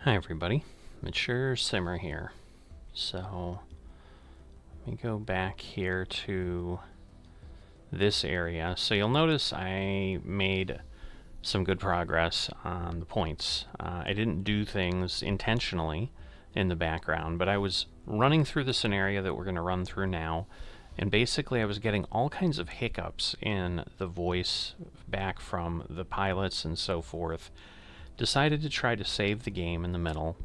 Hi everybody, Mature Simmer here. So let me go back here to this area. So you'll notice I made some good progress on the points. I didn't do things intentionally in the background, but I was running through the scenario that we're going to run through now, and basically I was getting all kinds of hiccups in the voice back from the pilots and so forth. Decided to try to save the game in the middle.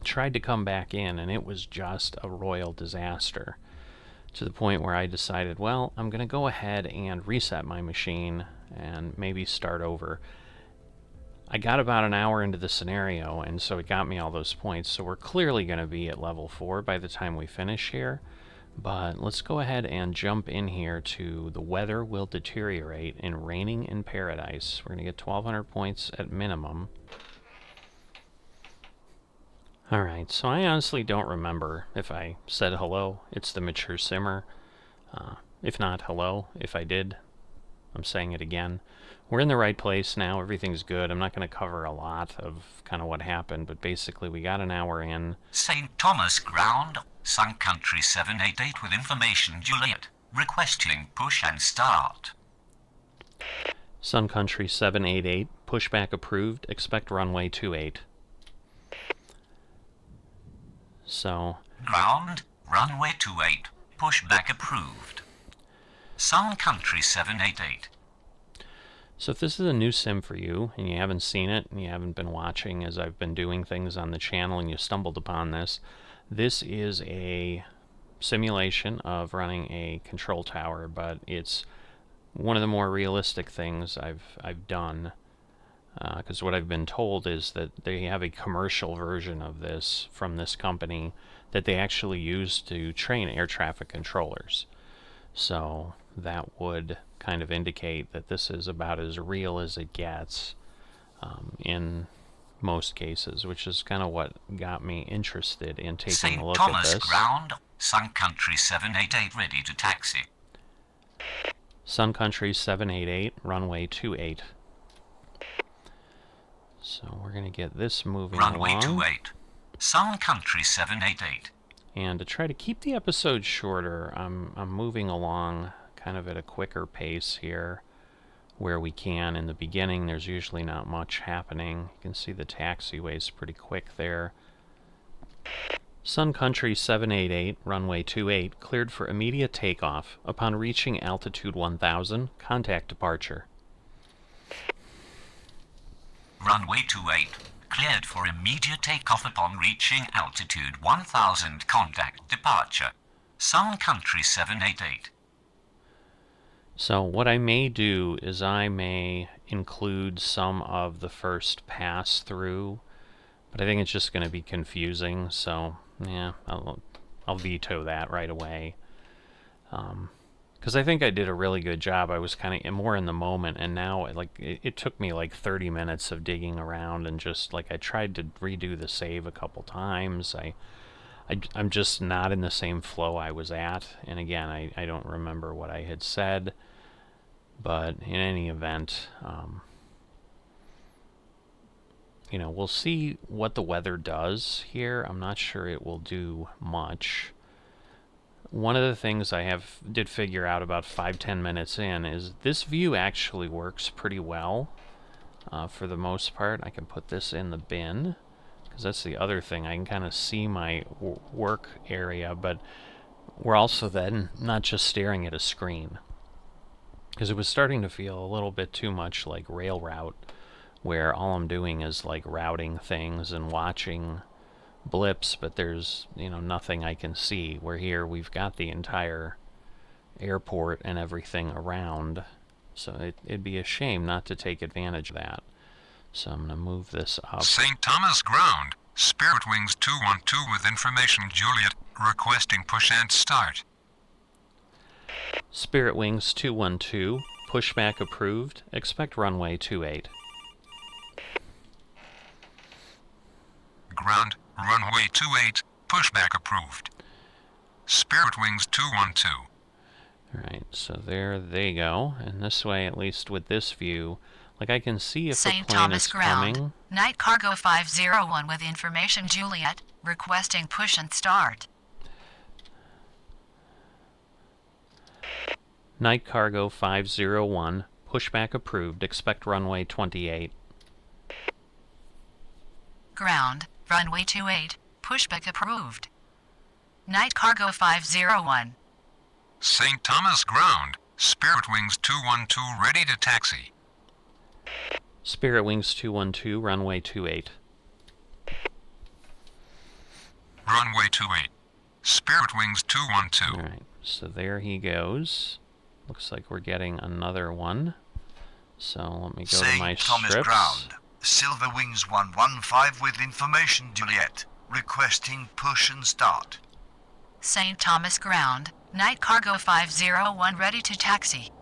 Tried to come back in, and it was just a royal disaster, to the point where I decided, well, I'm going to go ahead and reset my machine and maybe start over. I got about an hour into the scenario, and so it got me all those points, so we're clearly going to be at level 4 by the time we finish here. But let's go ahead and jump in here to the weather will deteriorate in Raining in Paradise. We're going to get 1,200 points at minimum. Alright, so I honestly don't remember if I said hello. It's the Mature Simmer. If not, hello. If I did, I'm saying it again. We're in the right place now. Everything's good. I'm not going to cover a lot of kind of what happened, but basically we got an hour in. St. Thomas Ground, Sun Country 788 with information Juliet. Requesting push and start. Sun Country 788, pushback approved. Expect runway 28. So, Ground, runway 28, pushback approved. Sun Country 788. so if this is a new sim for you, and you haven't seen it, and you haven't been watching as I've been doing things on the channel, and you stumbled upon this, this is a simulation of running a control tower, but it's one of the more realistic things I've done. Because what I've been told is that they have a commercial version of this from this company that they actually use to train air traffic controllers. So that would kind of indicate that this is about as real as it gets in most cases, which is kind of what got me interested in taking St. a look Thomas at this. Ground, Sun Country 788 ready to taxi. Sun Country 788, runway 28. So we're going to get this moving Runway along. 28. Sun Country 788. And to try to keep the episode shorter, I'm moving along kind of at a quicker pace here where we can. In the beginning, there's usually not much happening. You can see the taxiway's pretty quick there. Sun Country 788, runway 28, cleared for immediate takeoff. Upon reaching altitude 1000, contact departure. Runway 28, cleared for immediate takeoff upon reaching altitude 1000, contact departure. Sun Country 788. So what I may do is I may include some of the first pass through, but I think it's just going to be confusing, so yeah, I'll veto that right away. Because I think I did a really good job. I was kind of more in the moment, and now it took me like 30 minutes of digging around, and just like I tried to redo the save a couple times. I'm just not in the same flow I was at, and again, I don't remember what I had said, but in any event, you know, we'll see what the weather does here. I'm not sure it will do much. One of the things I did figure out about 5-10 minutes in is this view actually works pretty well for the most part. I can put this in the bin, because that's the other thing. I can kind of see my work area, but we're also then not just staring at a screen, because it was starting to feel a little bit too much like rail route, where all I'm doing is like routing things and watching blips, but there's, you know, nothing I can see. Where here we've got the entire airport and everything around, so it'd be a shame not to take advantage of that. So I'm going to move this up. St. Thomas Ground, Spirit Wings 212 with information Juliet, requesting push and start. Spirit Wings 212, pushback approved. Expect runway 28. Ground, runway 28, pushback approved. Spirit Wings 212. Alright, so there they go. And this way, at least with this view, Like, I can see if a St. plane Thomas is ground. coming. Night Cargo 501 with information Juliet, requesting push and start. Night Cargo 501, pushback approved, expect runway 28. Ground, runway 28, pushback approved. Night Cargo 501. St. Thomas ground. Spirit Wings 212 ready to taxi. Spirit Wings 212, runway 28. Runway 28. Spirit Wings 212. Alright, so there he goes. Looks like we're getting another one. So let me go to my St. Thomas strips. ground. Silver Wings 115 with information Juliet, requesting push and start. St. Thomas ground. Night Cargo 501 ready to taxi.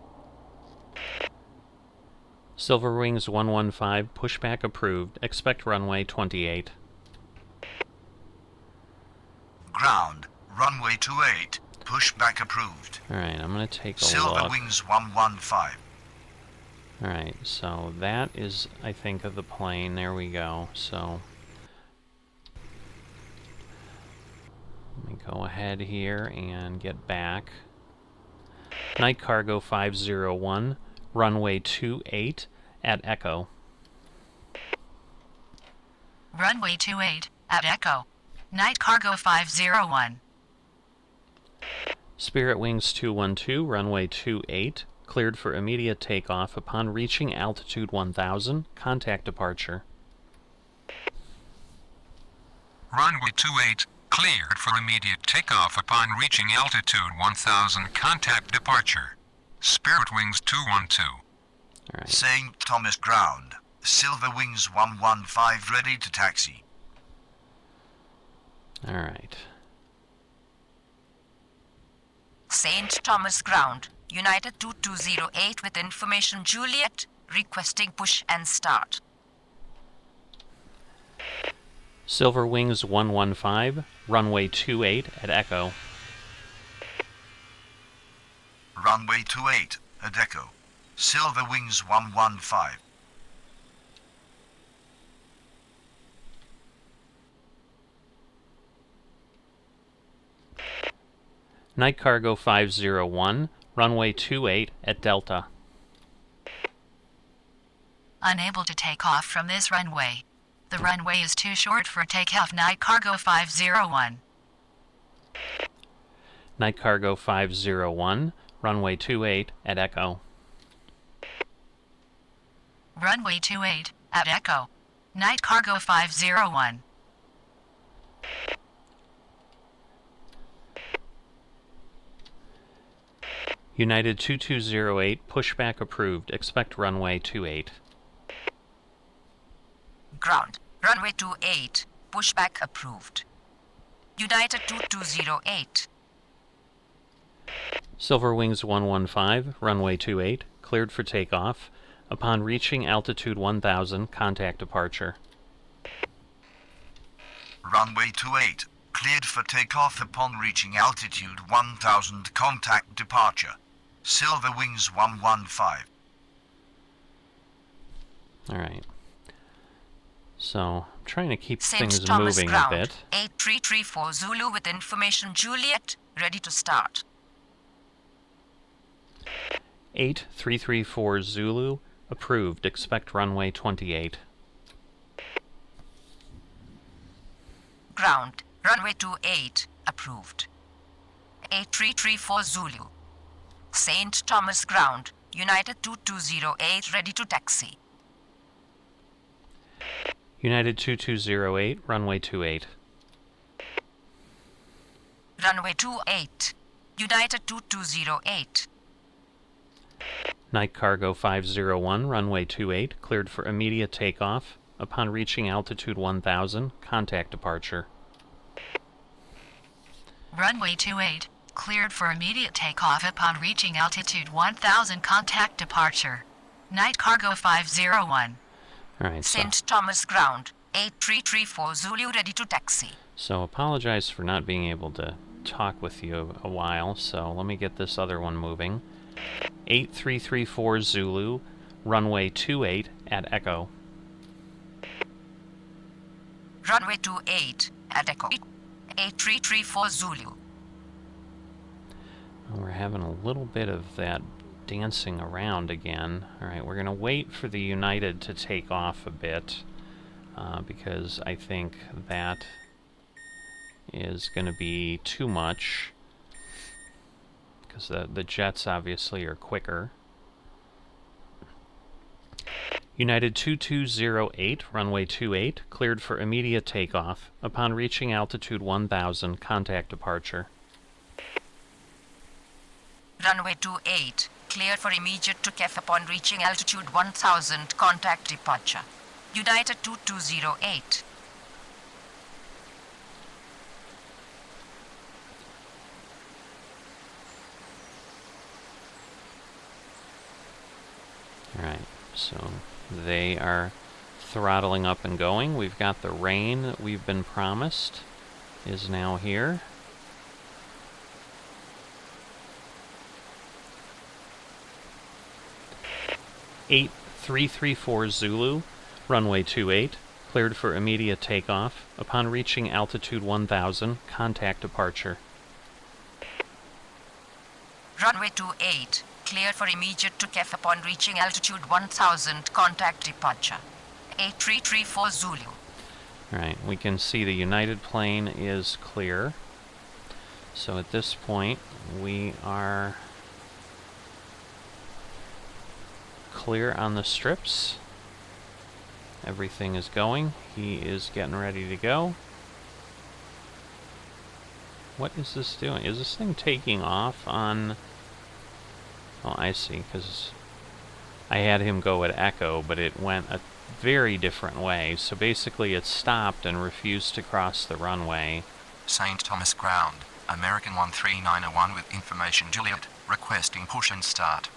Silver Wings 115, pushback approved, expect runway 28. Ground, runway 28, pushback approved. Alright, I'm going to take a Silver look. Wings 115. Alright, so that is, I think, of the plane. There we go. So let me go ahead here and get back. Night Cargo 501, runway 28 at Echo. Runway 28, at Echo. Night Cargo 501. Spirit Wings 212, runway 28, cleared for immediate takeoff upon reaching altitude 1000, contact departure. Runway 28 cleared for immediate takeoff upon reaching altitude 1000, contact departure. Spirit Wings 212. Alright. St. Thomas ground. Silver Wings 115 ready to taxi. Alright. St. Thomas ground. United 2208 with information Juliet, requesting push and start. Silver Wings 115, runway 28 at Echo. Runway 28 at Echo. Silver Wings 115. Night Cargo 501, runway 28 at Delta. Unable to take off from this runway. The runway is too short for takeoff. Night Cargo 501. Night Cargo 501, runway 28 at Echo. Runway 28, at Echo. Night Cargo 501. United 2208, pushback approved, expect runway 28. Ground. Runway 28, pushback approved. United 2208. Silver Wings 115, runway 28, cleared for takeoff. Upon reaching altitude 1000, contact departure. Runway 28 cleared for takeoff upon reaching altitude 1000, contact departure. Silver Wings 115. Alright. So, I'm trying to keep St. things Thomas moving ground. a bit. 8334 Zulu with information Juliet, ready to start. 8334 Zulu, approved, expect runway 28. Ground. Runway 28, approved. 8334 Zulu. St. Thomas ground. United 2208 ready to taxi. United 2208, runway 28. Runway 28. United 2208. Night Cargo 501, runway 28, cleared for immediate takeoff. Upon reaching altitude 1000, contact departure. Runway 28, cleared for immediate takeoff upon reaching altitude 1000, contact departure. Night Cargo 501. Alright, so, St. Thomas ground. 8334 Zulu ready to taxi. so apologize for not being able to talk with you a while, so let me get this other one moving. 8334 Zulu, runway 28 at Echo. Runway 28 at Echo. 8334 Zulu. We're having a little bit of that dancing around again. Alright, we're going to wait for the United to take off a bit, because I think that is going to be too much, because the jets obviously are quicker. United 2208, runway 28, cleared for immediate takeoff. Upon reaching altitude 1000, contact departure. Runway 28, cleared for immediate takeoff upon reaching altitude 1000, contact departure. United 2208. Alright, so they are throttling up and going. We've got the rain that we've been promised is now here. Eight 334 Zulu, runway 28, cleared for immediate takeoff. Upon reaching altitude 1000, contact departure. Runway 28, cleared for immediate takeoff upon reaching altitude 1000, contact departure. 8334 Zulu. Alright, we can see the United plane is clear. So at this point, we are clear on the strips. Everything is going. He is getting ready to go. What is this doing? Is this thing taking off on... Oh, I see, because I had him go at Echo, but it went a very different way. So basically it stopped and refused to cross the runway. St. Thomas Ground, American 13901 with information Juliet, requesting push and start.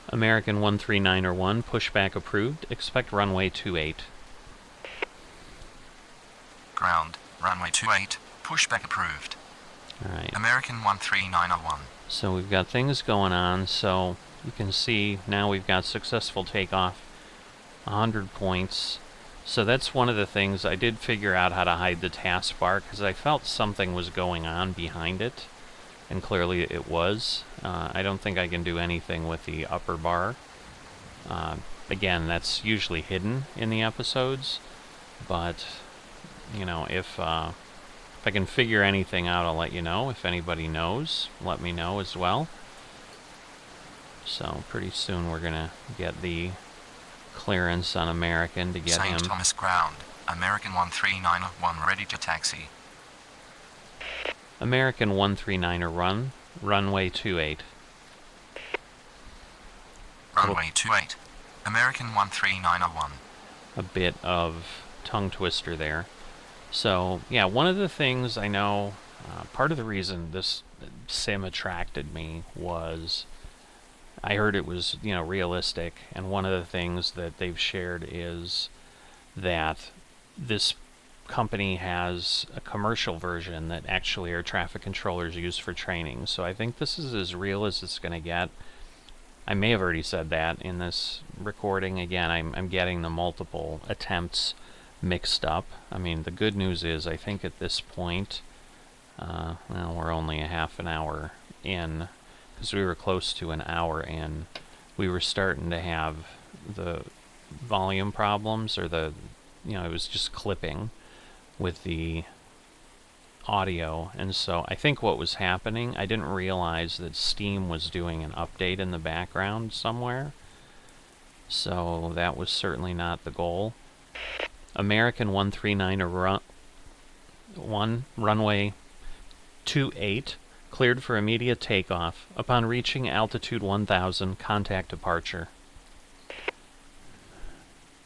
American 13901, pushback approved. Expect runway 28. Ground, runway 28, pushback approved. Alright. American 13901. So we've got things going on, so you can see now we've got successful takeoff, 100 points. So that's one of the things. I did figure out how to hide the taskbar because I felt something was going on behind it, and clearly it was. I don't think I can do anything with the upper bar. Again, that's usually hidden in the episodes, but you know, if I can figure anything out, I'll let you know. If anybody knows, let me know as well. So pretty soon we're gonna get the clearance on American to get him. St. Thomas Ground, American 13901 ready to taxi. American 139 runway 28. Runway 28, American 13901. A bit of tongue twister there. So, yeah, one of the things I know, part of the reason this sim attracted me was I heard it was, you know, realistic, and one of the things that they've shared is that this company has a commercial version that actually air traffic controllers use for training. So I think this is as real as it's going to get. I may have already said that in this recording. Again, I'm getting the multiple attempts mixed up. I mean, the good news is I think at this point, well, we're only a half an hour in, because we were close to an hour in. We were starting to have the volume problems, or the, you know, it was just clipping with the audio, and so I think what was happening, I didn't realize that Steam was doing an update in the background somewhere, so that was certainly not the goal. American 139 runway 28, cleared for immediate takeoff. Upon reaching altitude 1000, contact departure.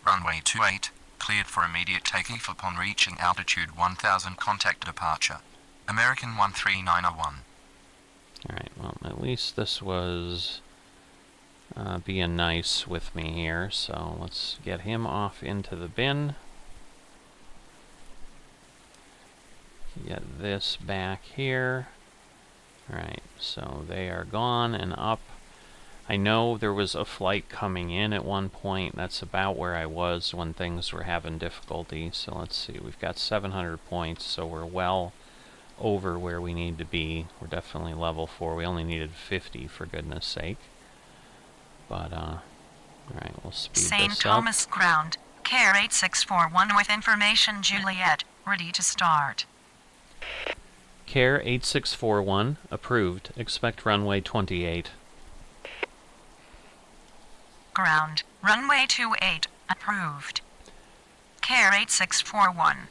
Runway 28, cleared for immediate takeoff upon reaching altitude 1000, contact departure. American 13901. Alright, well, at least this was being nice with me here, so let's get him off into the bin. Get this back here. Alright, so they are gone and up. I know there was a flight coming in at one point. That's about where I was when things were having difficulty. So let's see, we've got 700 points, so we're well over where we need to be. We're definitely level 4. We only needed 50, for goodness sake. But, alright, we'll speed St. this Thomas up. ground, Care 8641 with information Juliet, ready to start. Care 8641, approved. Expect runway 28. Ground, runway 28, approved. Care 8641.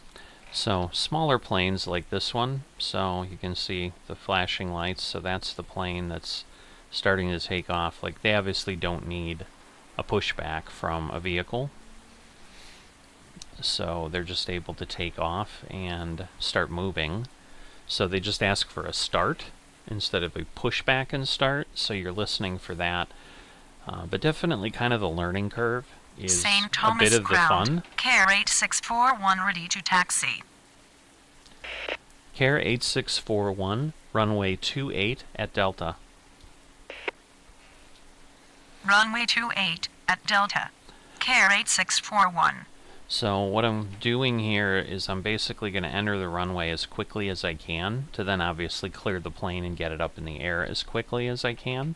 So, smaller planes like this one, so you can see the flashing lights, so that's the plane that's starting to take off. Like, they obviously don't need a pushback from a vehicle, so they're just able to take off and start moving. So they just ask for a start instead of a pushback and start, so you're listening for that. But definitely kind of the learning curve is St. a Thomas bit of the ground, fun. Care 8641 ready to taxi. Care 8641, runway 28 at Delta. Runway 28 at Delta. Care 8641. So what I'm doing here is I'm basically going to enter the runway as quickly as I can to then obviously clear the plane and get it up in the air as quickly as I can.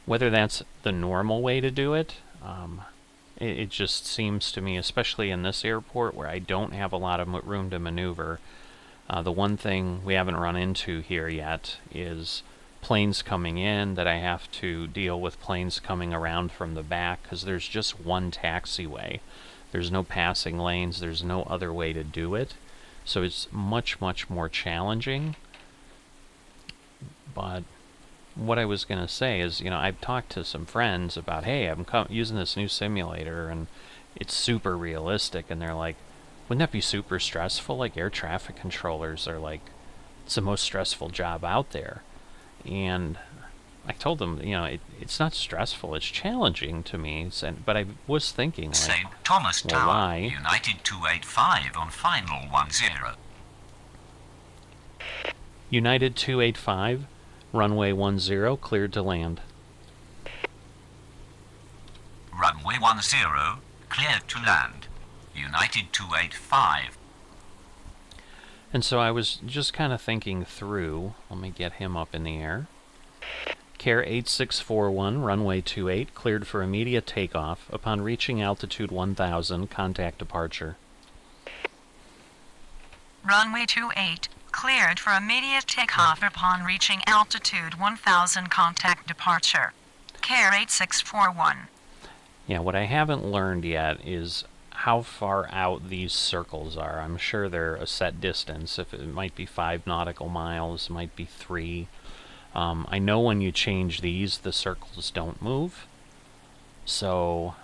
Whether that's the normal way to do it, it just seems to me, especially in this airport where I don't have a lot of room to maneuver, the one thing we haven't run into here yet is planes coming in that I have to deal with planes coming around from the back, because there's just one taxiway. There's no passing lanes, there's no other way to do it. So it's much, much more challenging. But what I was going to say is, you know, I've talked to some friends about, hey, I'm using this new simulator and it's super realistic, and they're like, wouldn't that be super stressful? Like, air traffic controllers are like, it's the most stressful job out there. And I told them, you know, it's not stressful, it's challenging to me. But I was thinking, like, St. Thomas well, Tower, why? United 285 on final 10. United 285, runway 10, cleared to land. Runway 10, cleared to land. United 285. And so I was just kind of thinking through, let me get him up in the air. Care 8641, runway 28, cleared for immediate takeoff. Upon reaching altitude 1000, contact departure. Runway 28, cleared for immediate takeoff upon reaching altitude 1000, contact departure. Care 8641. Yeah, what I haven't learned yet is how far out these circles are. I'm sure they're a set distance. If it might be 5 nautical miles, might be 3. I know when you change these, the circles don't move. So,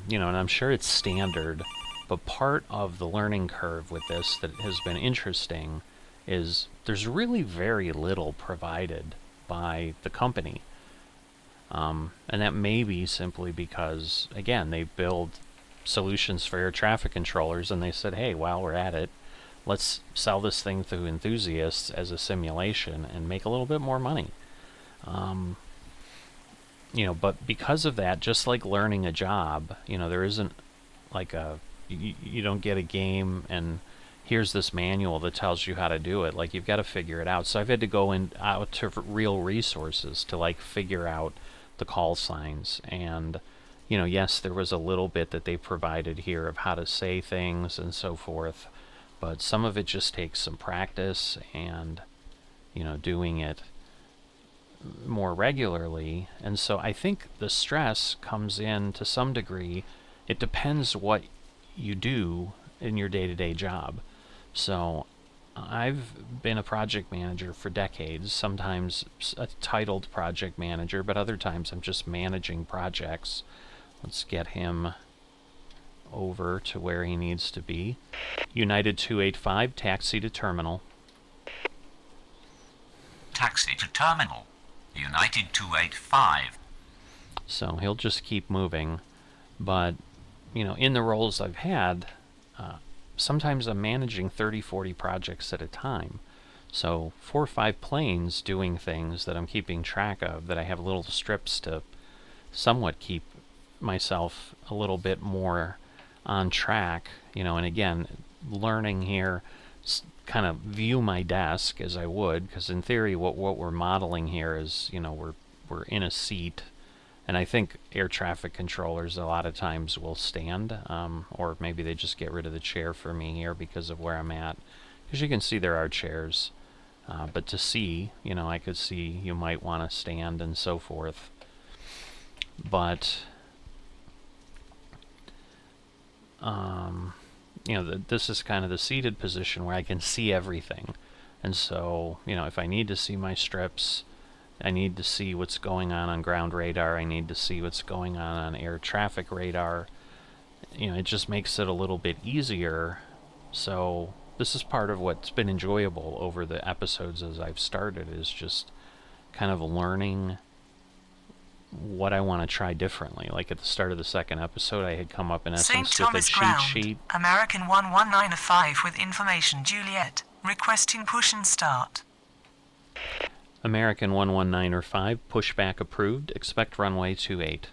you know, and I'm sure it's standard, but part of the learning curve with this that has been interesting is there's really very little provided by the company. And that may be simply because, again, they build solutions for air traffic controllers, and they said, hey, while we're at it, let's sell this thing to enthusiasts as a simulation and make a little bit more money. You know, but because of that, just like learning a job, you know, there isn't like you don't get a game and here's this manual that tells you how to do it. Like, you've got to figure it out. So I've had to go out to real resources to, like, figure out the call signs. And, you know, yes, there was a little bit that they provided here of how to say things and so forth, but some of it just takes some practice and, you know, doing it more regularly. And so I think the stress comes in to some degree. It depends what you do in your day-to-day job. So I've been a project manager for decades, sometimes a titled project manager, but other times I'm just managing projects. Let's get him over to where he needs to be. United 285, taxi to terminal. Taxi to terminal. United 285. So he'll just keep moving. But, you know, in the roles I've had, sometimes I'm managing 30, 40 projects at a time. So 4 or 5 planes doing things that I'm keeping track of, that I have little strips to somewhat keep myself a little bit more on track, you know, and again, learning here, kind of view my desk as I would, because in theory what we're modeling here is, you know, we're in a seat, and I think air traffic controllers a lot of times will stand, or maybe they just get rid of the chair for me here because of where I'm at, because you can see there are chairs, but to see, you know, I could see you might want to stand and so forth, but you know, this is kind of the seated position where I can see everything. And so, you know, if I need to see my strips, I need to see what's going on ground radar, I need to see what's going on air traffic radar, you know, it just makes it a little bit easier. So this is part of what's been enjoyable over the episodes as I've started, is just kind of learning what I want to try differently. Like at the start of the second episode, I had come up in St. essence with a Thomas cheat Ground, sheet. American 11905 with information Juliet, requesting push and start. American 11905, pushback approved, expect runway 28.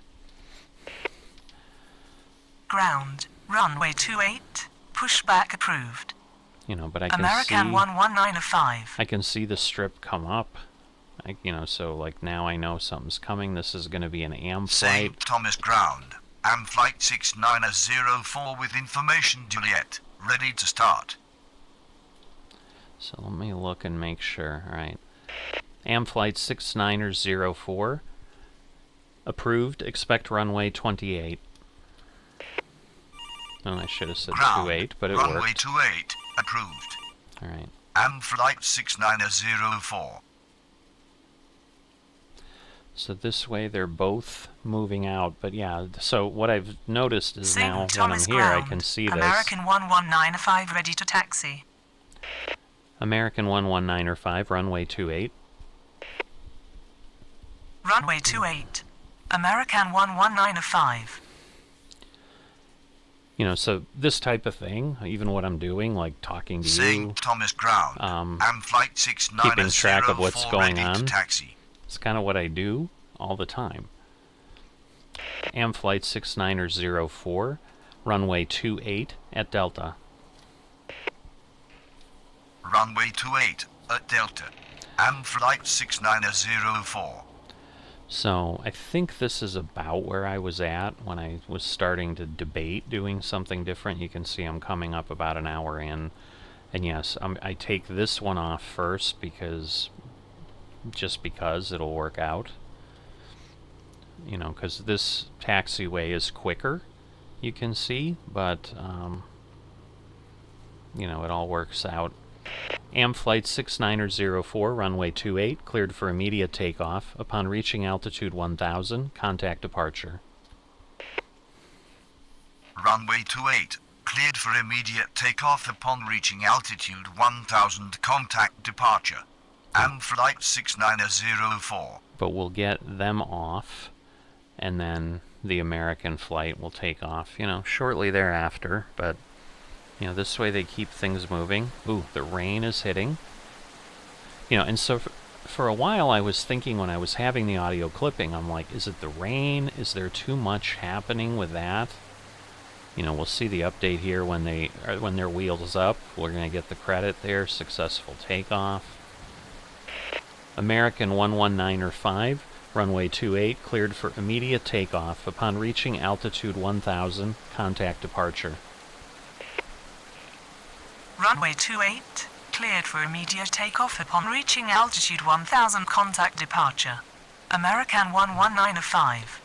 Ground, runway 28, pushback approved. You know, but I can American see 11905. I can see the strip come up. You know, so like now I know something's coming. This is going to be an AM flight. St. Thomas Ground, AM flight 6904 with information Juliet, ready to start. So let me look and make sure. All right. AM flight 6904, approved, expect runway 28. Oh, I should have said Ground, 28, but it runway worked. 28, approved. All right. AM flight 6904. So this way they're both moving out, but yeah, so what I've noticed is St. now when I'm Thomas here Ground, I can see this. American 11905 ready to taxi. American 11905, runway 28. Runway 28, American 11905. You know, so this type of thing, even what I'm doing, like talking to you, St. Thomas Ground, AM flight 6904 keeping track of what's going ready on. to taxi. It's kind of what I do all the time. AM flight 6904, runway 28 at Delta. Runway 28 at Delta. AM flight 6904. So I think this is about where I was at when I was starting to debate doing something different. You can see I'm coming up about an hour in. And yes, I take this one off first because it'll work out. You know, because this taxiway is quicker, you can see, but you know, it all works out. AM flight 6904, runway 28, cleared for immediate takeoff. Upon reaching altitude 1000, contact departure. Runway 28, cleared for immediate takeoff upon reaching altitude 1000, contact departure. AM flight 6904. But we'll get them off, and then the American flight will take off, you know, shortly thereafter, but you know, this way they keep things moving. Ooh, the rain is hitting. You know, and so for a while I was thinking when I was having the audio clipping, I'm like, is it the rain? Is there too much happening with that? You know, we'll see the update here when their wheels up. We're going to get the credit there. Successful takeoff. American 11905, runway 28, cleared for immediate takeoff. Upon reaching altitude 1000, contact departure. Runway 28, cleared for immediate takeoff upon reaching altitude 1000, contact departure. American 11905.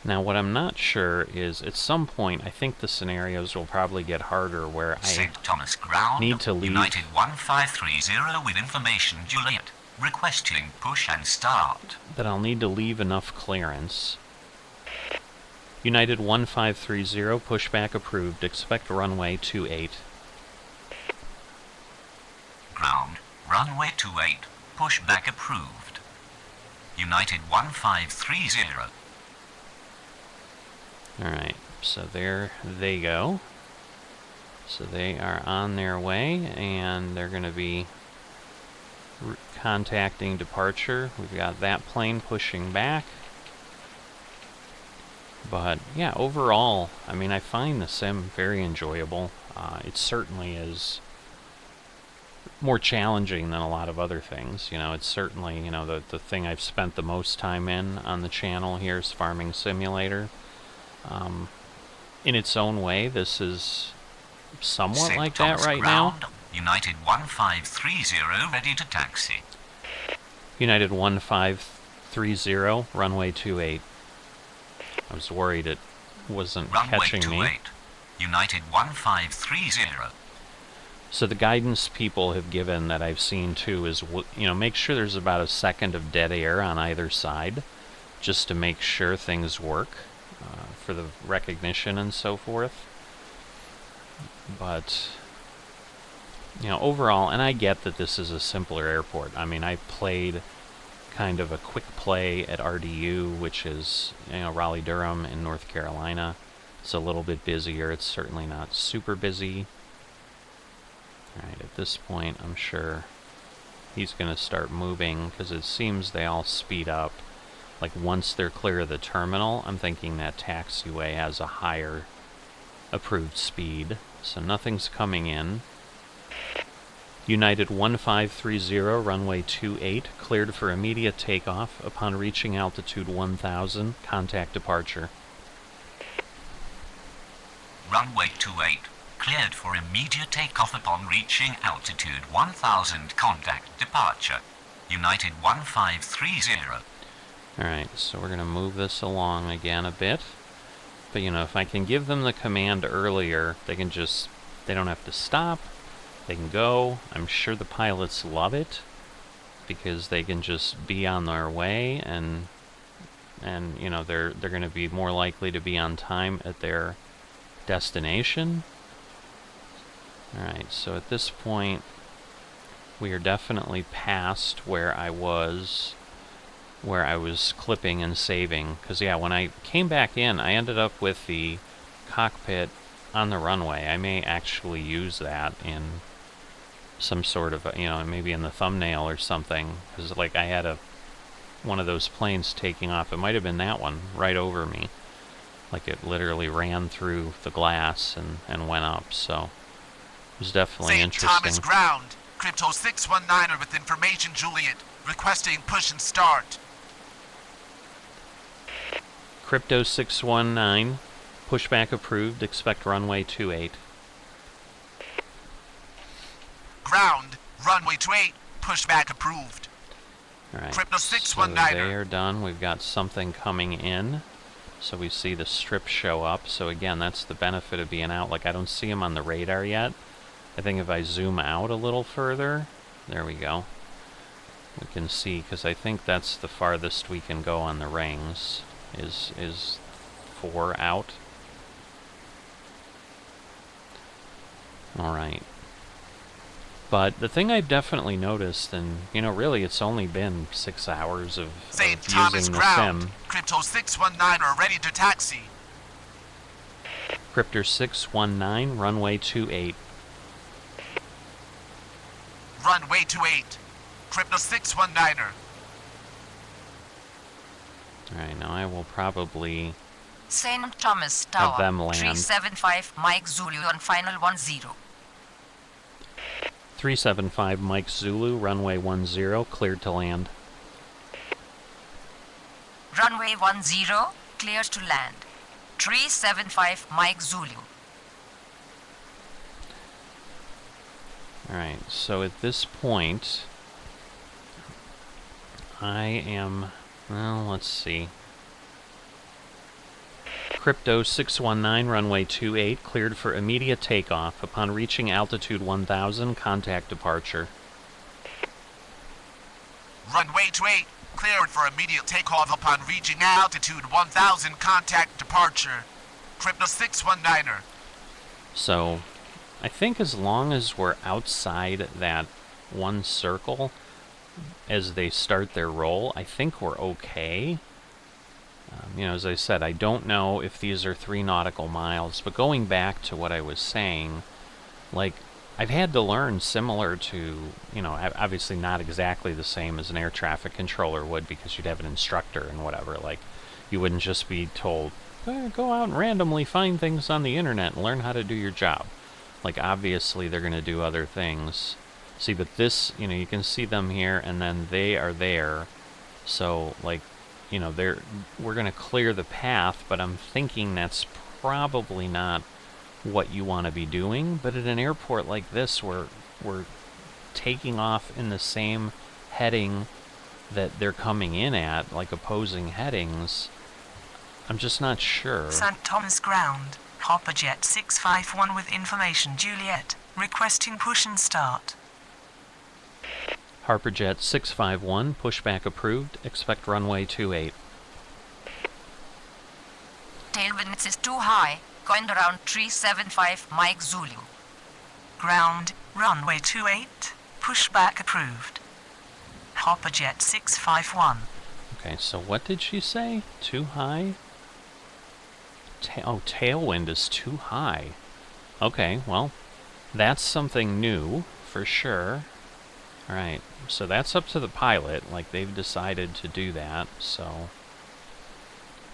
Now what I'm not sure is, at some point, I think the scenarios will probably get harder where I St. Thomas Ground, need to leave. United 1530 with information Juliet, requesting push and start. That I'll need to leave enough clearance. United 1530, pushback approved. Expect runway 28. Ground, runway 28, pushback approved. United 1530. Alright, so there they go. So they are on their way, and they're going to be contacting departure. We've got that plane pushing back. But yeah, overall, I mean, I find the sim very enjoyable. It certainly is more challenging than a lot of other things. You know, it's certainly, you know, the thing I've spent the most time in on the channel here is Farming Simulator. In its own way, this is somewhat St. like Thomas that right now. ground, United 1530, ready to taxi. United 1530, runway 28. I was worried it wasn't Runway catching 28, me. United 1530. So the guidance people have given that I've seen too is, you know, make sure there's about a second of dead air on either side, just to make sure things work for the recognition and so forth. But, you know, overall, and I get that this is a simpler airport. I mean, I played kind of a quick play at RDU, which is, you know, Raleigh-Durham in North Carolina. It's a little bit busier. It's certainly not super busy. Alright, at this point, I'm sure he's going to start moving, because it seems they all speed up. Like, once they're clear of the terminal, I'm thinking that taxiway has a higher approved speed. So nothing's coming in. United 1530, runway 28, cleared for immediate takeoff upon reaching altitude 1000, contact departure. Runway 28, cleared for immediate takeoff upon reaching altitude 1000, contact departure. United 1530. Alright, so we're going to move this along again a bit. But, you know, if I can give them the command earlier, they can just, they don't have to stop. They can go. I'm sure the pilots love it, because they can just be on their way, and you know, they're going to be more likely to be on time at their destination. Alright, so at this point, we are definitely past where I was clipping and saving. Because, yeah, when I came back in, I ended up with the cockpit on the runway. I may actually use that in some sort of, you know, maybe in the thumbnail or something. Because, like, I had one of those planes taking off. It might have been that one, right over me. Like, it literally ran through the glass and went up, so it was definitely St. interesting. Thomas ground. Crypto 619er with information, Juliet. Requesting push and start. Crypto 619, pushback approved, expect runway 28. Ground. Runway 28. Pushback approved. Alright, Crypto so 619er. they are done. We've got something coming in. So we see the strip show up. So again, that's the benefit of being out. Like, I don't see them on the radar yet. I think if I zoom out a little further, there we go. We can see, because I think that's the farthest we can go on the rings, is 4 out. Alright. But the thing I've definitely noticed, and, you know, really it's only been 6 hours of St. Thomas using the ground. sim. Crypto 619er ready to taxi. Cryptor 619, runway 28. Runway 28. Crypto 619er. Alright, now I will probably St. Thomas have Tower, them land. 375 Mike Zulu on final 10. 375 Mike Zulu, runway 10, cleared to land. Runway 10, clear to land. 375 Mike Zulu. Alright, so at this point, I am, well, let's see. Crypto 619, runway 28, cleared for immediate takeoff. Upon reaching altitude 1000, contact departure. Runway 28. Cleared for immediate takeoff upon reaching altitude 1000. Contact departure. Crypto 619er. So, I think as long as we're outside that one circle as they start their roll, I think we're okay. You know, as I said, I don't know if these are 3 nautical miles, but going back to what I was saying, like, I've had to learn similar to, you know, obviously not exactly the same as an air traffic controller would, because you'd have an instructor and whatever. Like, you wouldn't just be told, Go out and randomly find things on the internet and learn how to do your job. Like, obviously, they're going to do other things. See, but this, you can see them here, and then they are there. So, like, we're going to clear the path, but I'm thinking that's probably not what you want to be doing. But at an airport like this, we're taking off in the same heading that they're coming in at, like opposing headings. I'm just not sure. St. Thomas Ground, Hopperjet 651 with information Juliet, requesting push and start. Harperjet 651, pushback approved, expect runway 28. Tailwinds is too high, going around 375 Mike Zulu. Ground, runway 28, pushback approved. Hopperjet 651. Okay, so what did she say? Too high? Tailwind is too high. Okay, well, that's something new, for sure. Alright, so that's up to the pilot, like they've decided to do that, so...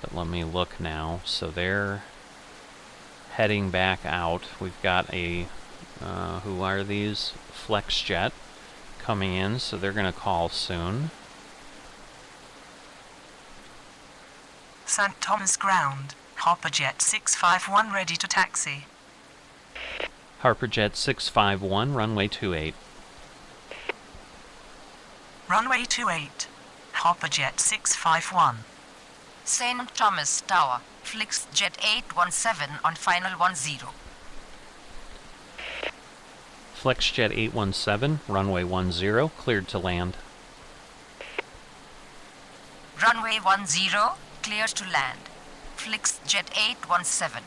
But let me look now. So they're heading back out. We've got a, who are these? FlexJet coming in, so they're going to call soon. St. Thomas Ground, Hopperjet 651 ready to taxi. Harperjet 651, runway 28. Runway 28, Hopperjet 651. St. Thomas Tower, FlixJet 817 on final 10. FlexJet 817, runway 10, cleared to land. Runway 10, clear to land. FlixJet 817.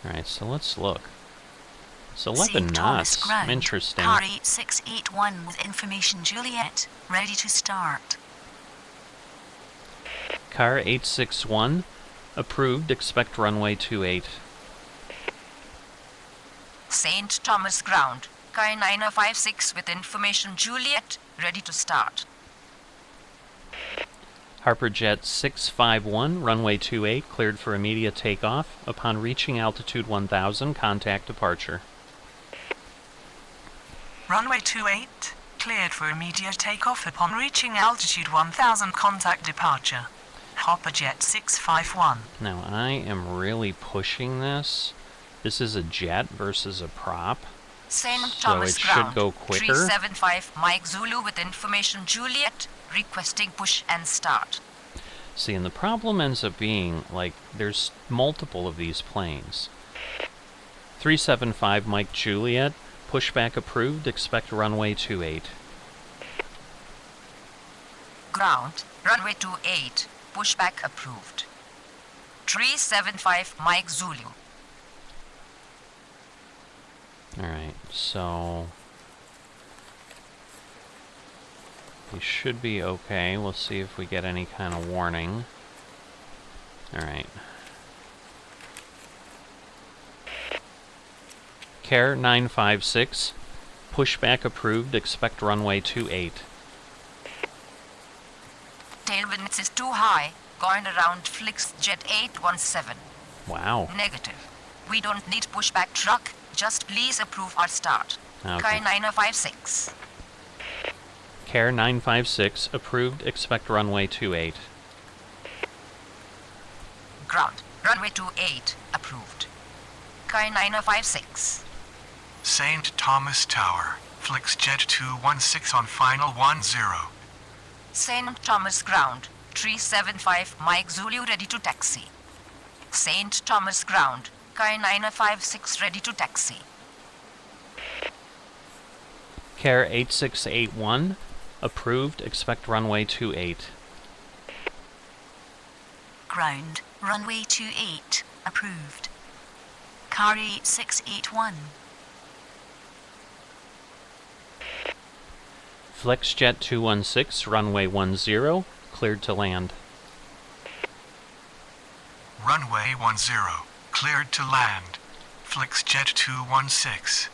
Alright, so let's look. It's 11 St. Thomas knots. Ground, Interesting. Car 8681 with information Juliet, ready to start. Car 861, approved, expect runway 28. St. Thomas Ground, Car 9056 with information Juliet, ready to start. Harperjet 651, runway 28, cleared for immediate takeoff. Upon reaching altitude 1000, contact departure. Runway 28, cleared for immediate takeoff upon reaching altitude 1000, contact departure. Hopperjet 651. Now, I am really pushing this. This is a jet versus a prop. St. So Thomas it should Ground, go quicker. 375 Mike Zulu with information Juliet, requesting push and start. See, and the problem ends up being, like, there's multiple of these planes. 375 Mike Juliet, pushback approved, expect runway 28. Ground, runway 28, pushback approved. 375 Mike Zulu. Alright, so... we should be okay. We'll see if we get any kind of warning. Alright. Care 956, pushback approved, expect runway 28. Tailwinds is too high, going around FlixJet 817. Wow. Negative. We don't need pushback truck, just please approve our start. Okay. Car 9056. Care 956, approved, expect runway 28. Ground, runway 28, approved. Car 9056. St. Thomas Tower, FlixJet 216 on final 10. St. Thomas Ground, 375 Mike Zulu ready to taxi. St. Thomas Ground, Car 956 ready to taxi. Care 8681, approved, expect runway 28. Ground, runway 28, approved. Car 8681. FlexJet 216, runway 10, cleared to land. Runway 10, cleared to land. FlixJet 216.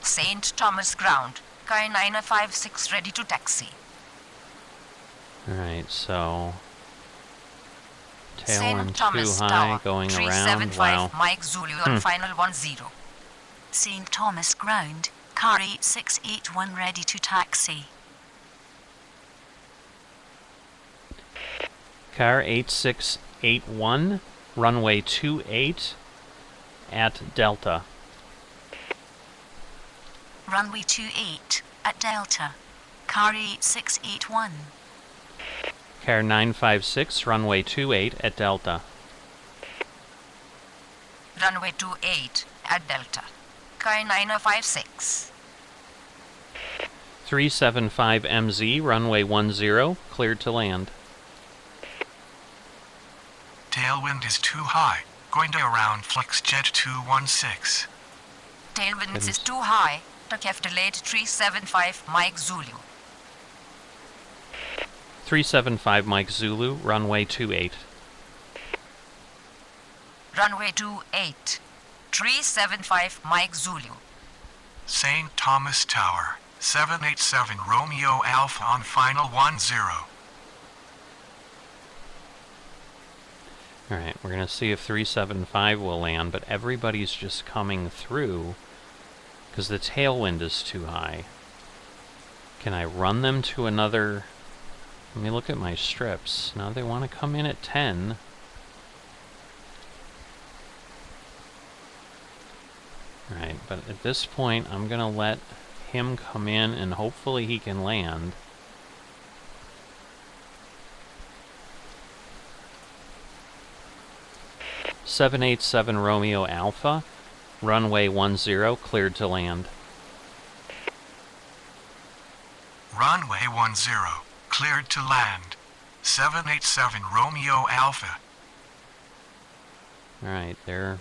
St. Thomas Ground, Car 956 ready to taxi. Alright, so... Tailwind St. too Thomas high, Tower, going around. 375 Wow. Mike Zulu on final 10. St. Thomas ground, car 8681 ready to taxi. Car 8681, runway 28 at Delta. Runway 28 at Delta, car 8681. Car 956, runway 28 at Delta. Runway 28 at Delta. Sky 9056. 375 MZ, runway 10, cleared to land. Tailwind is too high. Going to around FlexJet 216. Tailwinds is too high. Have delayed 375 Mike Zulu. 375 Mike Zulu, runway 28. Runway 28. 375 Mike Zulu. St. Thomas Tower, 787 Romeo Alpha on final 10. Alright, we're going to see if 375 will land, but everybody's just coming through because the tailwind is too high. Can I run them to another... Let me look at my strips. Now they want to come in at 10. Alright, but at this point I'm going to let him come in and hopefully he can land. .787 Romeo Alpha, runway 10, cleared to land. Runway 10, cleared to land. 787 Romeo Alpha. Alright, they're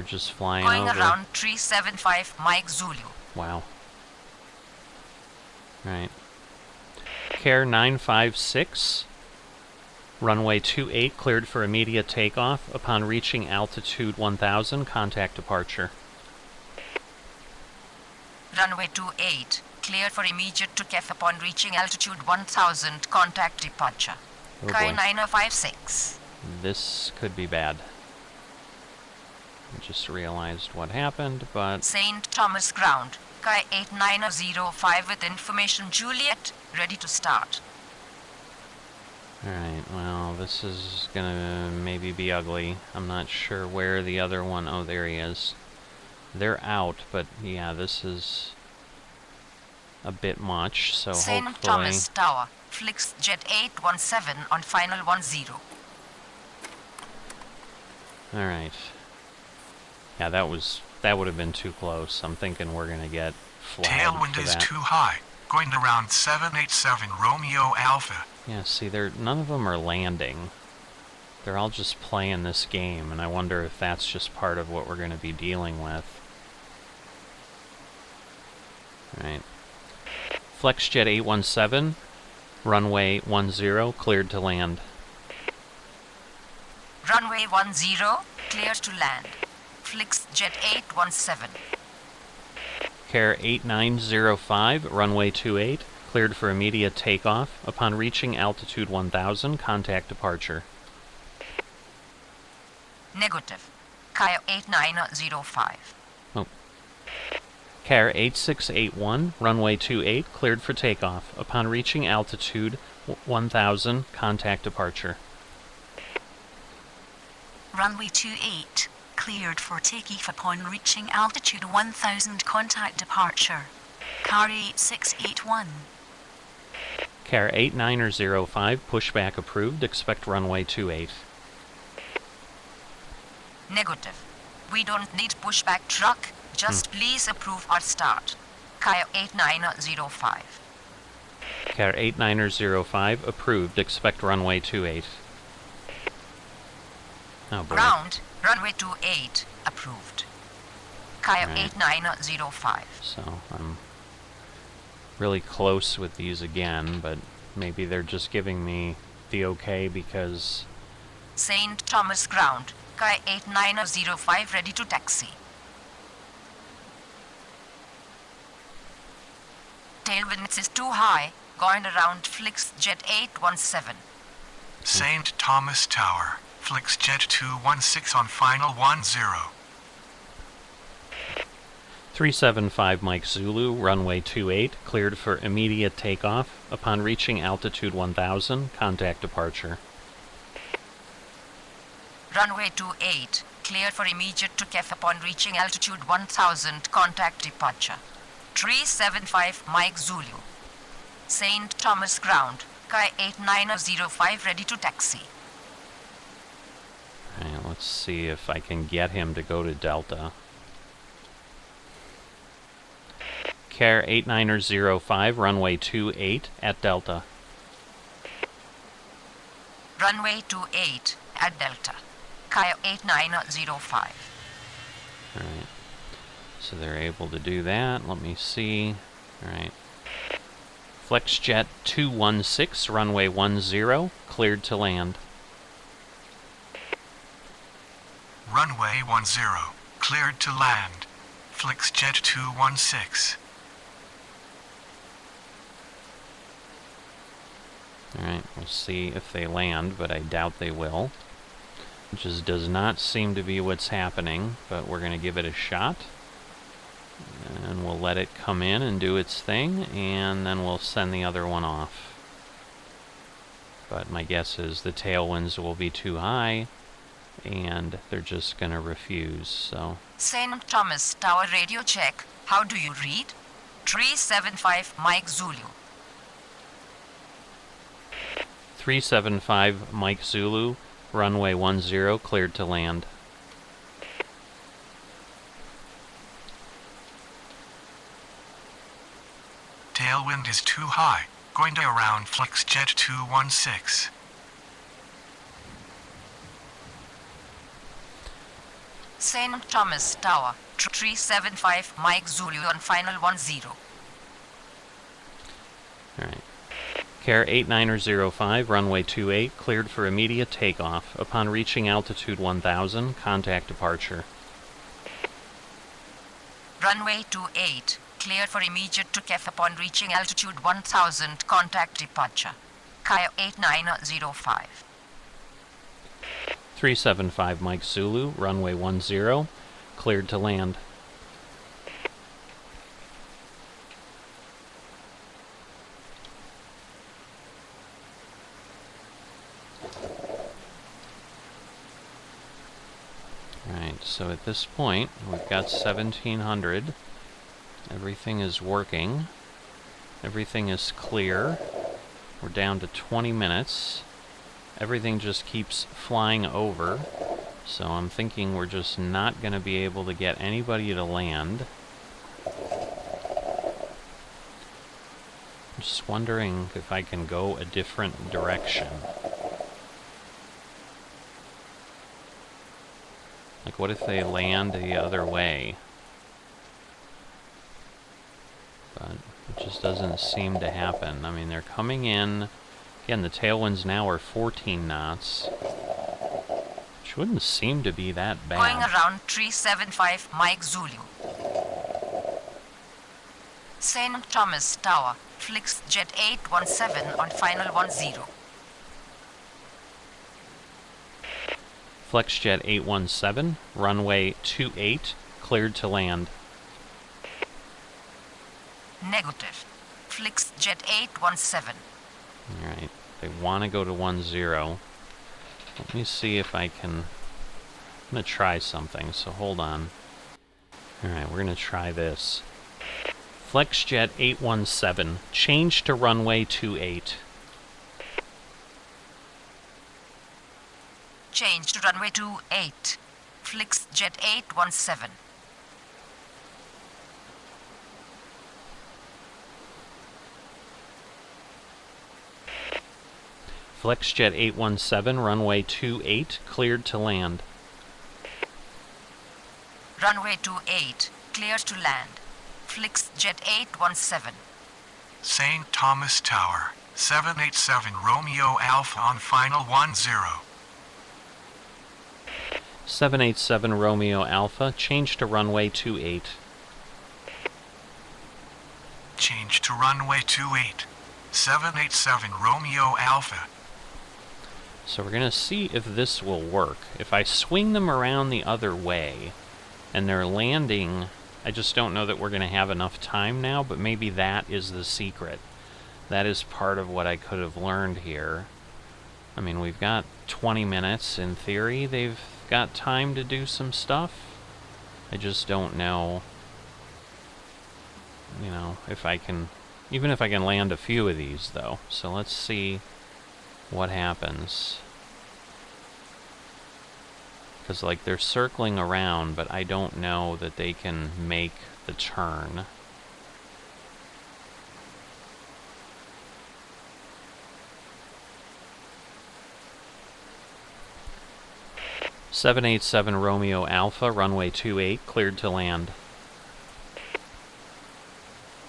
just flying Going over. around 375 Mike Zulu. Wow. Alright. Care 956. Runway 28 cleared for immediate takeoff. Upon reaching altitude 1000, contact departure. Runway 28. Cleared for immediate takeoff upon reaching altitude 1000. Contact departure. Oh Sky boy. 9056. This could be bad. I just realized what happened, but... St. Thomas Ground. Sky 8905 with information Juliet. Ready to start. Alright, well, this is gonna maybe be ugly. I'm not sure where the other one... Oh, there he is. They're out, but yeah, this is a bit much, so St. hopefully... Thomas Tower. FlixJet 817 on final 10. Alright. Yeah, that would have been too close. I'm thinking we're gonna get flagged Tailwind for is that. too high. Going around 787 Romeo Alpha. Yeah, see, none of them are landing. They're all just playing this game, and I wonder if that's just part of what we're going to be dealing with. Alright. FlexJet 817, runway 10, cleared to land. Runway 10. Clear to land. FlixJet 817. Care 8905, runway 28, cleared for immediate takeoff. Upon reaching altitude 1000, contact departure. Negative. Kaya 8905. Oh. Care 8681, runway 28, cleared for takeoff. Upon reaching altitude 1000, contact departure. Runway 28, cleared for takeoff upon reaching altitude 1000, contact departure. Car 8681. Care 8905, pushback approved. Expect runway 28. Negative. We don't need pushback truck. Just please approve our start. Kaya 8905. Care 8905, approved. Expect runway 28. Oh boy. Ground. Runway 28. Approved. Kaya Right. 8905. So I'm really close with these again, but maybe they're just giving me the okay because... St. Thomas Ground. Kaya 8905 ready to taxi. Tailwinds is too high. Going around FlixJet 817. St. Thomas Tower, Flixjet 216 on final 10. 375 Mike Zulu, runway 28, cleared for immediate takeoff. Upon reaching altitude 1000, contact departure. Runway 28, cleared for immediate takeoff upon reaching altitude 1000, contact departure. 375 Mike Zulu. St. Thomas Ground, Sky 8905, ready to taxi. Alright, let's see if I can get him to go to Delta. Care 8905, runway 28 at Delta. Runway 28 at Delta, Sky 8905. Alright, so they're able to do that. Let me see. Alright. Flexjet 216, runway 10, cleared to land. Runway 10, cleared to land. Flixjet 216. Alright, we'll see if they land, but I doubt they will. It just does not seem to be what's happening, but we're going to give it a shot. And we'll let it come in and do its thing, and then we'll send the other one off. But my guess is the tailwinds will be too high, and they're just going to refuse, so... St. Thomas Tower radio check. How do you read? 375 Mike Zulu. 375 Mike Zulu, runway 10, cleared to land. Tailwind is too high, going to around Flixjet 216. St. Thomas Tower, 375 Mike Zulu on final 10. Alright. Care 8905, runway 28, cleared for immediate takeoff. Upon reaching altitude 1000, contact departure. Runway 28, cleared for immediate takeoff upon reaching altitude 1000, contact departure. Sky 8905. 375 Mike Zulu, runway 10, cleared to land. Alright, so at this point, we've got 1700. Everything is working. Everything is clear. We're down to 20 minutes. Everything just keeps flying over. So I'm thinking we're just not going to be able to get anybody to land. I'm just wondering if I can go a different direction. Like, what if they land the other way? But it just doesn't seem to happen. I mean, they're coming in. Again, the tailwinds now are 14 knots. Which wouldn't seem to be that bad. Going around 375 Mike Zulu. St. Thomas Tower, Flixjet 817 on final 10. Flexjet 817, runway 28, cleared to land. Negative. Flixjet 817. Alright, they want to go to 10. Let me see if I can... I'm going to try something, so hold on. Alright, we're going to try this. Flexjet 817, change to runway 28. Change to runway 28. Flixjet 817. Flexjet 817, runway 28, cleared to land. Runway 28, cleared to land. Flixjet 817. St. Thomas Tower, 787 Romeo Alpha on final 10. 787 Romeo Alpha, change to runway 28. Change to runway 28. 787 Romeo Alpha. So we're going to see if this will work. If I swing them around the other way, and they're landing, I just don't know that we're going to have enough time now, but maybe that is the secret. That is part of what I could have learned here. I mean, we've got 20 minutes. In theory, they've got time to do some stuff. I just don't know, you know, if I can, even if I can land a few of these, though. So let's see what happens. Because, like, they're circling around, but I don't know that they can make the turn. (787) Romeo Alpha, runway 28, cleared to land.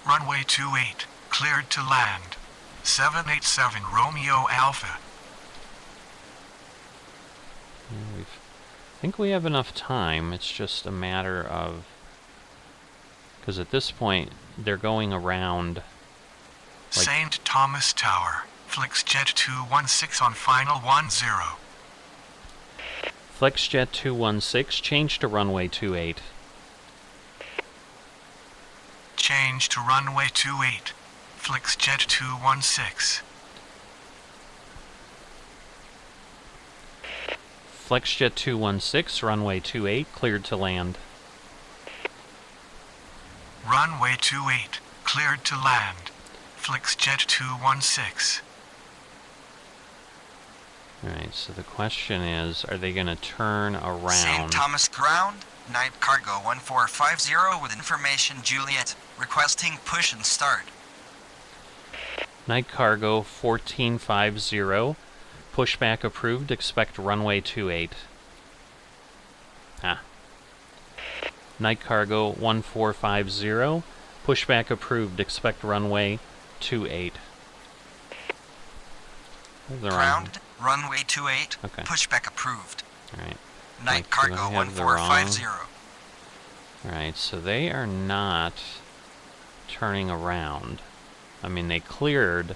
Runway 28, cleared to land. 787 Romeo Alpha. I think we have enough time. It's just a matter of... because at this point, they're going around... like, St. Thomas Tower. Flixjet 216 on final 10. Flexjet 216, change to runway 28. Change to runway 28. Flixjet 216. Flexjet 216, runway 28, cleared to land. Runway 28, cleared to land. Flixjet 216. Alright, so the question is, are they going to turn around? St. Thomas Ground, Night Cargo 1450 with information Juliet, requesting push and start. Night Cargo 1450, pushback approved, expect runway 28. Night Cargo 1450, pushback approved, expect runway 28. Ground, runway 28, okay. Pushback approved. Alright. Night Cargo 1450. Alright, so they are not turning around. I mean, they cleared,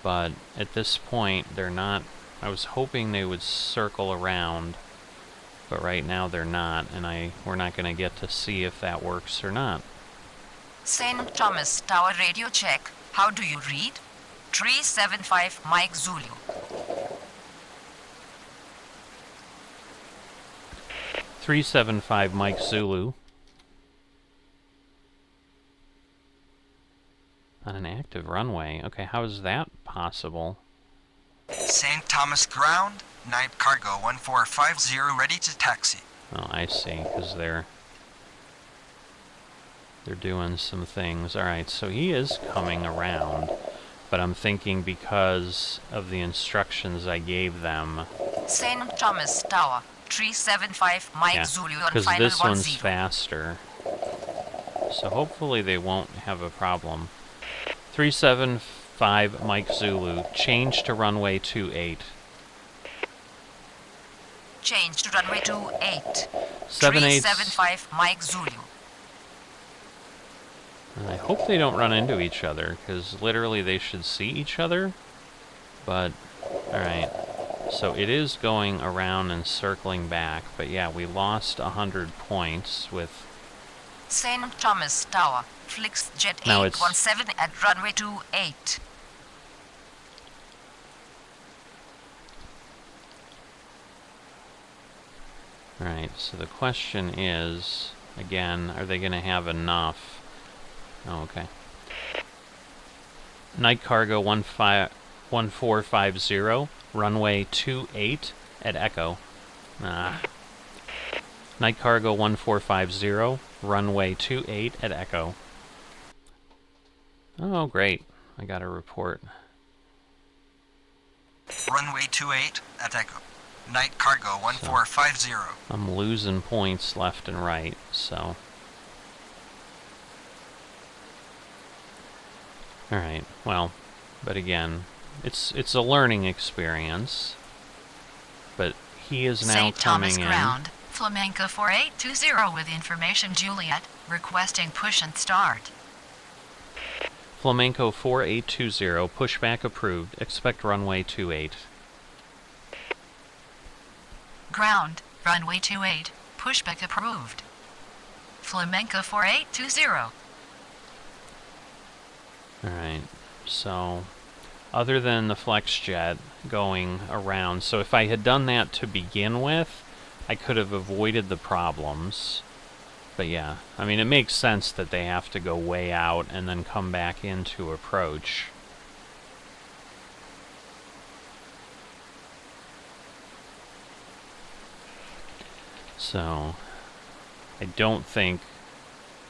but at this point, they're not... I was hoping they would circle around, but right now they're not, and we're not going to get to see if that works or not. St. Thomas Tower radio check. How do you read? 375 Mike Zulu. 375 Mike Zulu. On an active runway. Okay, how is that possible? St. Thomas Ground, Night Cargo 1450 ready to taxi. Oh, I see, because they're doing some things. Alright, so he is coming around, but I'm thinking because of the instructions I gave them. St. Thomas Tower, 375 Mike Zulu on because final this 10. one's faster. So hopefully they won't have a problem. 375 Mike Zulu, change to runway 28. Change to runway 28. 375 Mike Zulu. And I hope they don't run into each other, because literally they should see each other. But, alright. So it is going around and circling back, but yeah, we lost 100 points with... St. Thomas Tower, Flixjet Now it's- 817 at runway 28. Alright, so the question is, again, are they going to have enough? Oh, okay. Night Cargo 1450, runway 28 at Echo. Night Cargo 1450, runway 28 at Echo. Oh, great. I got a report. Runway 28 at Echo. Night Cargo 1450. I'm losing points left and right, so... Alright, well, but again, it's a learning experience. But he is now St. Thomas coming in. Ground, Flamenco 4820 with information Juliet, requesting push and start. Flamenco 4820, pushback approved, expect runway 28. Ground, runway 28, pushback approved. Flamenco 4820. Alright, so other than the FlexJet going around, so if I had done that to begin with, I could have avoided the problems. But yeah, I mean, it makes sense that they have to go way out and then come back in to approach. So, I don't think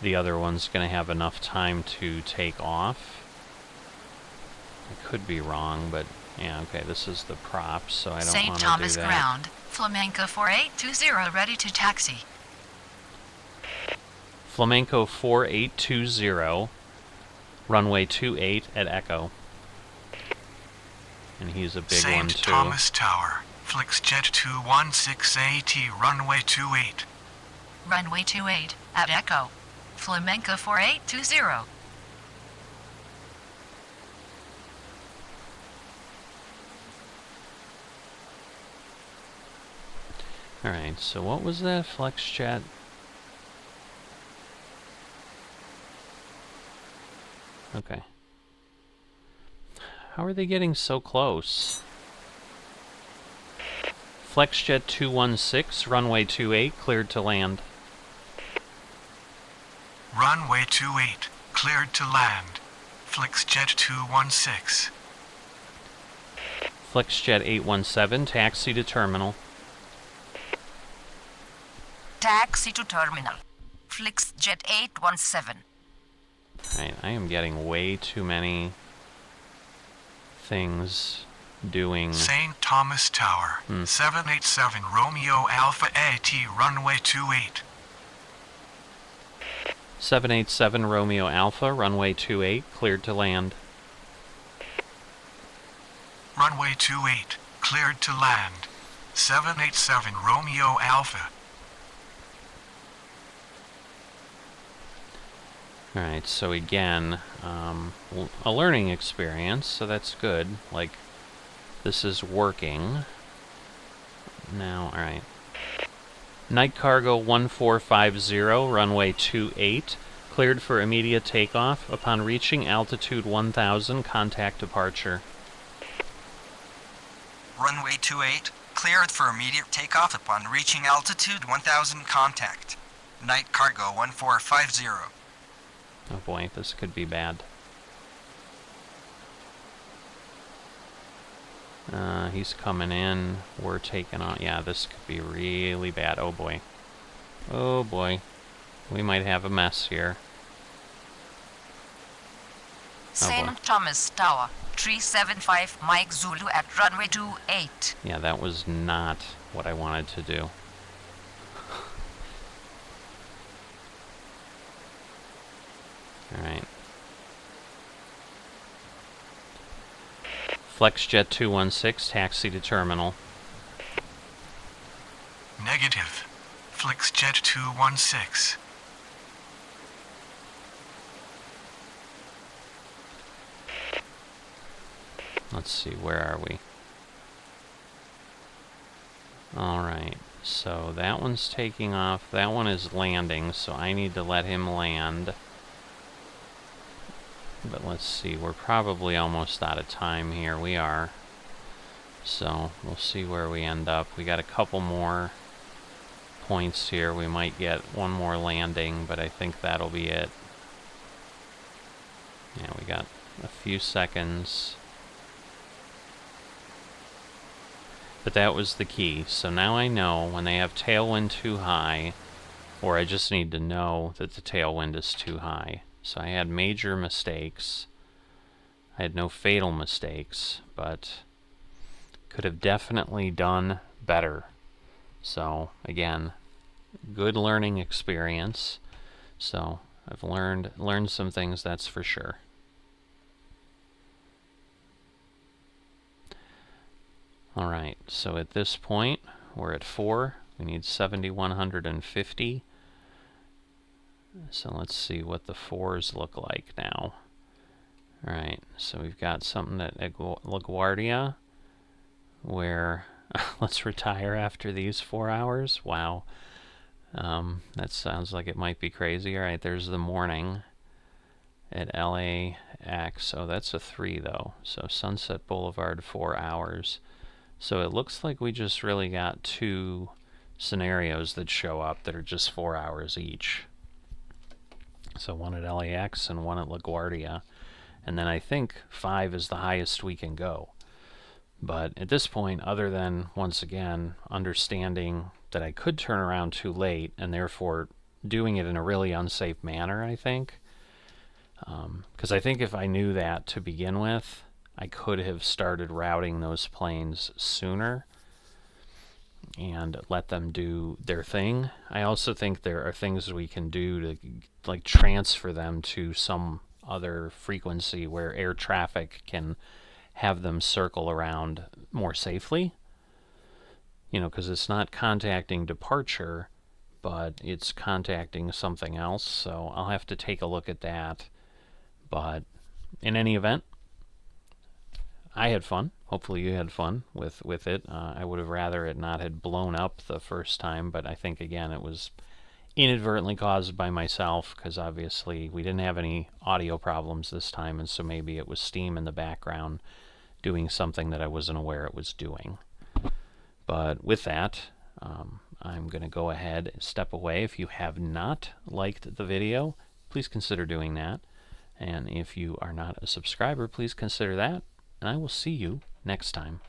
the other one's going to have enough time to take off. I could be wrong, but yeah, okay, this is the prop, so I don't want to do that. St. Thomas Ground, Flamenco 4820 ready to taxi. Flamenco 4820, runway 28 at Echo. And he's a big one too. St. Thomas Tower, FlexJet 216AT, runway 28. Runway 28 at Echo. Flamenco 4820. Alright, so what was that FlexJet? Okay. How are they getting so close? FlexJet 216, runway 28, cleared to land. Runway 28, cleared to land. FlexJet 216. FlexJet 817, taxi to terminal. Taxi to terminal. FlexJet 817. Alright, I am getting way too many things doing... St. Thomas Tower, 787 Romeo Alpha AT, runway 28. 787 Romeo Alpha, runway 28, cleared to land. Runway 28, cleared to land. 787 Romeo Alpha. Alright, so again, a learning experience, so that's good. Like, this is working. Now, alright. Night Cargo 1450, runway 28, cleared for immediate takeoff. Upon reaching altitude 1000, contact departure. Runway 28, cleared for immediate takeoff upon reaching altitude 1000, contact. Night Cargo 1450. Oh boy, this could be bad. He's coming in. We're taking on... Yeah, this could be really bad. Oh boy. Oh boy. We might have a mess here. St. Thomas Tower, 375 Mike Zulu at runway 28. Yeah, that was not what I wanted to do. Alright. FlexJet 216, taxi to terminal. Negative. FlexJet 216. Let's see, where are we? Alright, so that one's taking off. That one is landing, so I need to let him land. But let's see, we're probably almost out of time here. We are. So, we'll see where we end up. We got a couple more points here. We might get one more landing, but I think that'll be it. Yeah, we got a few seconds. But that was the key. So now I know when they have tailwind too high, or I just need to know that the tailwind is too high. So I had major mistakes. I had no fatal mistakes, but could have definitely done better. So again, good learning experience. So I've learned some things, that's for sure. Alright, so at this point, we're at 4. We need 7,150. So let's see what the 4s look like now. Alright, so we've got something at LaGuardia where Let's retire after these 4 hours. Wow. That sounds like it might be crazy. All right, there's the morning at LAX. Oh, that's a 3 though. So Sunset Boulevard, 4 hours. So it looks like we just really got 2 scenarios that show up that are just 4 hours each. So one at LAX and one at LaGuardia. And then I think 5 is the highest we can go. But at this point, other than, once again, understanding that I could turn around too late and therefore doing it in a really unsafe manner, I think. Because I think if I knew that to begin with, I could have started routing those planes sooner and let them do their thing. I also think there are things we can do to like transfer them to some other frequency where air traffic can have them circle around more safely. You know, because it's not contacting departure, but it's contacting something else. So I'll have to take a look at that. But in any event, I had fun. Hopefully you had fun with it. I would have rather it not had blown up the first time, but I think, again, it was inadvertently caused by myself, because obviously we didn't have any audio problems this time, and so maybe it was steam in the background doing something that I wasn't aware it was doing. But with that, I'm going to go ahead and step away. If you have not liked the video, please consider doing that. And if you are not a subscriber, please consider that. And I will see you next time.